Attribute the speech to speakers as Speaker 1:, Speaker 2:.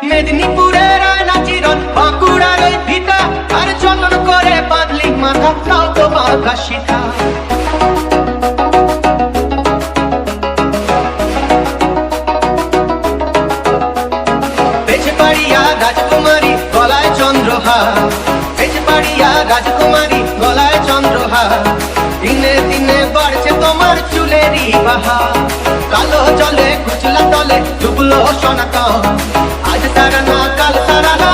Speaker 1: মেদিনীপুরের আয়না চিরন বাঁকুড়ার ওই ভিটা আর যতন করে বাঁধলি মাথা তাও তো বাঁধা শিখা পেছপাড়িয়া রাজকুমারী গলায় চন্দ্রহার পেছপাড়িয়া রাজকুমারী গলায় চন্দ্রহার দিনে দিনে বাড়ছে তোমার চুলেরই বাহার কালো জলে কুচলা তলে ডুবলো সনাতন আজ তারা না কাল তারা না